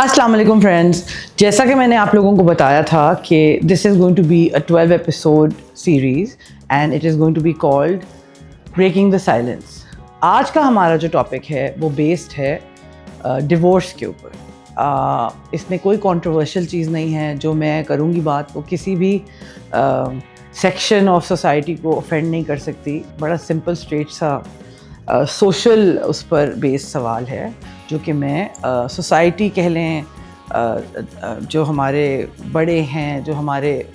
अस्सलाम वालेकुम फ्रेंड्स, जैसा कि मैंने आप लोगों को बताया था कि this is going to be a 12 episode series and it is going to be called breaking the silence. आज का हमारा जो टॉपिक है वो बेस्ड है डिवोर्स के ऊपर। इसमें कोई कंट्रोवर्शियल चीज़ नहीं है। जो मैं करूँगी बात वो किसी भी सेक्शन ऑफ सोसाइटी को ऑफेंड नहीं कर सकती। बड़ा सिंपल स्ट्रेट सा सोशल उस पर बेस्ड सवाल है जो कि मैं सोसाइटी कह लें, जो हमारे बड़े हैं, जो हमारे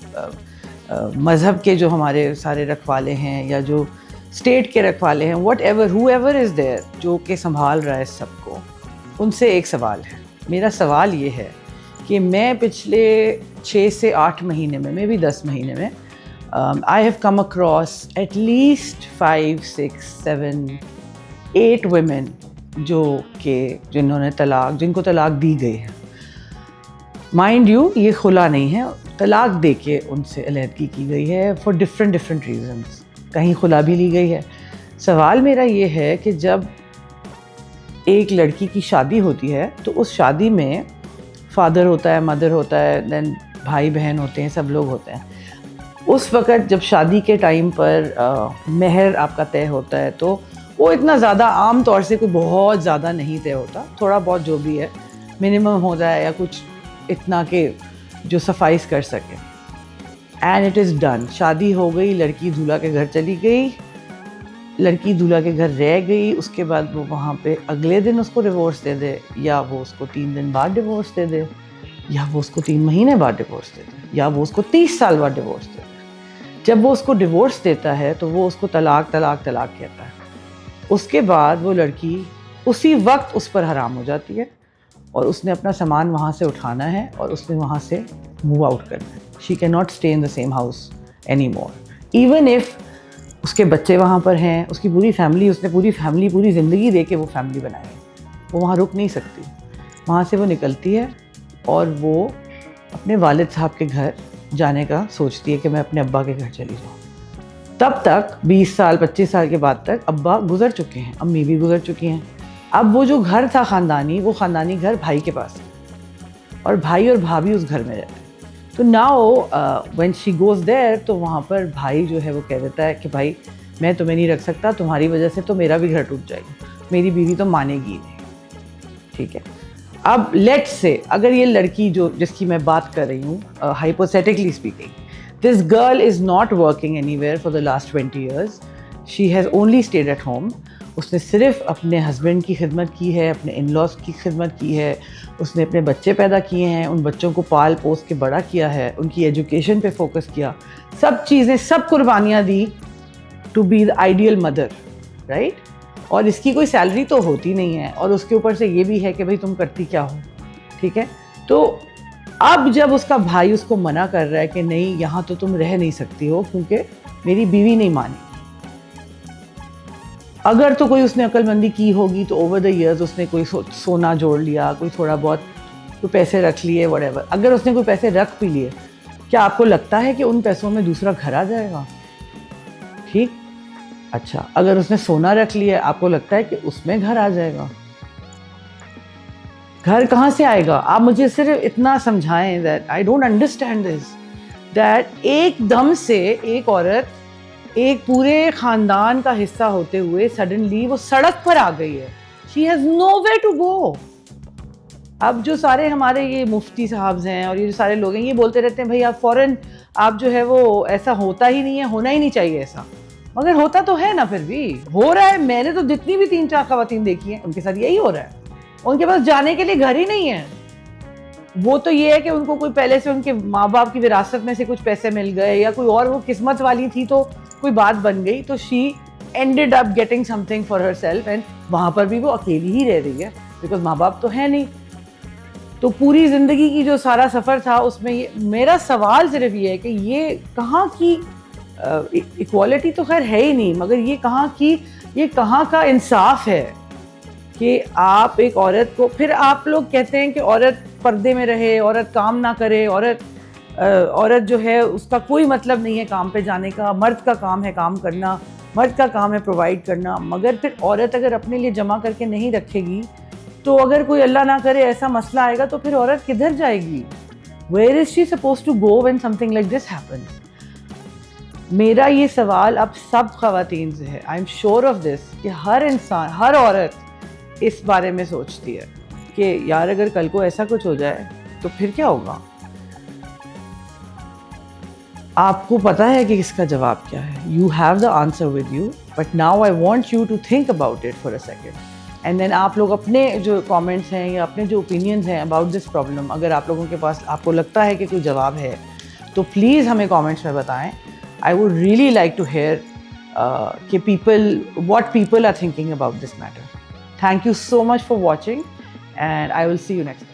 मज़हब के जो हमारे सारे रखवाले हैं या जो स्टेट के रखवाले हैं, whatever whoever is there जो कि संभाल रहा है सबको, उनसे एक सवाल है। मेरा सवाल ये है कि मैं पिछले 6 से 8 महीने में, मे बी 10 महीने में, I have come across at least 5, 6, 7, 8 women जिनको तलाक दी गई है। माइंड यू, ये खुला नहीं है, तलाक दे के उनसे अलहदगी की गई है फॉर डिफरेंट रीजंस। कहीं खुला भी ली गई है। सवाल मेरा ये है कि जब एक लड़की की शादी होती है तो उस शादी में फादर होता है, मदर होता है, देन भाई बहन होते हैं, सब लोग होते हैं। उस वक़्त जब शादी के टाइम पर मेहर आपका तय होता है तो वो इतना ज़्यादा आम तौर से कोई बहुत ज़्यादा नहीं तय होता, थोड़ा बहुत जो भी है मिनिमम हो जाए या कुछ इतना के जो सफाइस कर सके। एंड इट इज़ डन, शादी हो गई, लड़की दूल्हा के घर चली गई, लड़की दूल्हा के घर रह गई। उसके बाद वो वहाँ पे अगले दिन उसको डिवोर्स दे दे, या वो उसको 3 दिन बाद डिवोर्स दे दे, या वो उसको 3 महीने बाद डिवोर्स दे दे, या वो उसको 30 साल बाद डिवोर्स दे दे। जब वो उसको डिवोर्स देता है तो वो उसको तलाक कहता है। उसके बाद वो लड़की उसी वक्त उस पर हराम हो जाती है और उसने अपना सामान वहाँ से उठाना है और उसने वहाँ से मूव आउट करना है। She can not stay in the same house any more, even if उसके बच्चे वहाँ पर हैं, उसकी पूरी फैमिली, उसने पूरी ज़िंदगी दे के वो फैमिली बनाई है। वो वहाँ रुक नहीं सकती। वहाँ से वो निकलती है और वो अपने वालिद साहब के घर जाने का सोचती है कि मैं अपने अब्बा के घर चली जाऊँ। तब तक 20 साल 25 साल के बाद तक अब्बा गुजर चुके हैं, अम्मी भी गुजर चुकी हैं। अब वो जो घर था ख़ानदानी, वो ख़ानदानी घर भाई के पास है और भाई और भाभी उस घर में रहते हैं। तो now when she goes there, तो वहाँ पर भाई जो है वो कह देता है कि भाई मैं तुम्हें नहीं रख सकता, तुम्हारी वजह से तो मेरा भी घर टूट जाएगा, मेरी बीवी तो मानेगी ही नहीं। ठीक है, अब लेट्स से अगर ये लड़की जो जिसकी मैं बात कर रही हूँ, hypothetically speaking, this girl is not working anywhere for the last 20 years. She has only stayed at home. उसने सिर्फ अपने हस्बैंड की खिदमत की है, अपने इन-लॉज की खिदमत की है, उसने अपने बच्चे पैदा किए हैं, उन बच्चों को पाल पोस के बड़ा किया है, उनकी एजुकेशन पे फोकस किया, सब चीज़ें, सब कुर्बानियाँ दी to be the ideal mother, right? और इसकी कोई सैलरी तो होती नहीं है और उसके ऊपर से ये भी है कि भाई तुम करती क्या हो। ठीक है, तो अब जब उसका भाई उसको मना कर रहा है कि नहीं, यहाँ तो तुम रह नहीं सकती हो क्योंकि मेरी बीवी नहीं मानी। अगर तो कोई उसने अक्लमंदी की होगी तो ओवर द इयर्स उसने कोई सोना जोड़ लिया, कोई थोड़ा बहुत कोई पैसे रख लिए, व्हाटएवर। अगर उसने कोई पैसे रख भी लिए, क्या आपको लगता है कि उन पैसों में दूसरा घर आ जाएगा? ठीक, अच्छा, अगर उसने सोना रख लिया, आपको लगता है कि उसमें घर आ जाएगा? घर कहाँ से आएगा? आप मुझे सिर्फ इतना समझाएं that I don't understand this, that एकदम से एक औरत एक पूरे ख़ानदान का हिस्सा होते हुए सडनली वो सड़क पर आ गई है। She has nowhere to go. अब जो सारे हमारे ये मुफ्ती साहब हैं और ये जो सारे लोग हैं, ये बोलते रहते हैं भाई आप फ़ौरन, आप जो है वो ऐसा होता ही नहीं है, होना ही नहीं चाहिए ऐसा। मगर होता तो है ना, फिर भी हो रहा है। मैंने तो जितनी भी 3-4 ख़वातीन देखी हैं, उनके साथ यही हो रहा है। उनके पास जाने के लिए घर ही नहीं है। वो तो ये है कि उनको कोई पहले से उनके माँ बाप की विरासत में से कुछ पैसे मिल गए, या कोई और वो किस्मत वाली थी तो कोई बात बन गई, तो she ended up getting something for her self. And वहाँ पर भी वो अकेली ही रह रही है बिकॉज माँ बाप तो है नहीं। तो पूरी ज़िंदगी की जो सारा सफ़र था उसमें ये, मेरा सवाल सिर्फ ये है कि ये कहाँ की इक्वालिटी तो खैर है ही नहीं, मगर ये कहाँ का इंसाफ है कि आप एक औरत को, फिर आप लोग कहते हैं कि औरत पर्दे में रहे, औरत काम ना करे, औरत जो है उसका कोई मतलब नहीं है काम पे जाने का, मर्द का काम है काम करना, मर्द का काम है प्रोवाइड करना। मगर फिर औरत अगर अपने लिए जमा करके नहीं रखेगी تو اگر کوئی اللہ نہ کرے ایسا مسئلہ آئے گا تو پھر عورت کدھر جائے گی؟ Where is she suppose to go when something like this happens? میرا یہ سوال اب سب خواتین سے ہے. I am sure of this کہ ہر انسان، ہر عورت اس بارے میں سوچتی ہے کہ یار اگر کل کو ایسا کچھ ہو جائے تو پھر کیا ہوگا. آپ کو پتہ ہے کہ اس کا جواب کیا ہے. You have the answer with you, but now I want you to think about it for a second, and then آپ لوگ اپنے جو کامنٹس ہیں یا اپنے جو اوپینینز ہیں اباؤٹ دس پرابلم، اگر آپ لوگوں کے پاس آپ کو لگتا ہے کہ کوئی جواب ہے تو پلیز ہمیں کامنٹس میں بتائیں. I would really like to hear what people are thinking about this matter. Thank you so much for watching, and I will see you next time.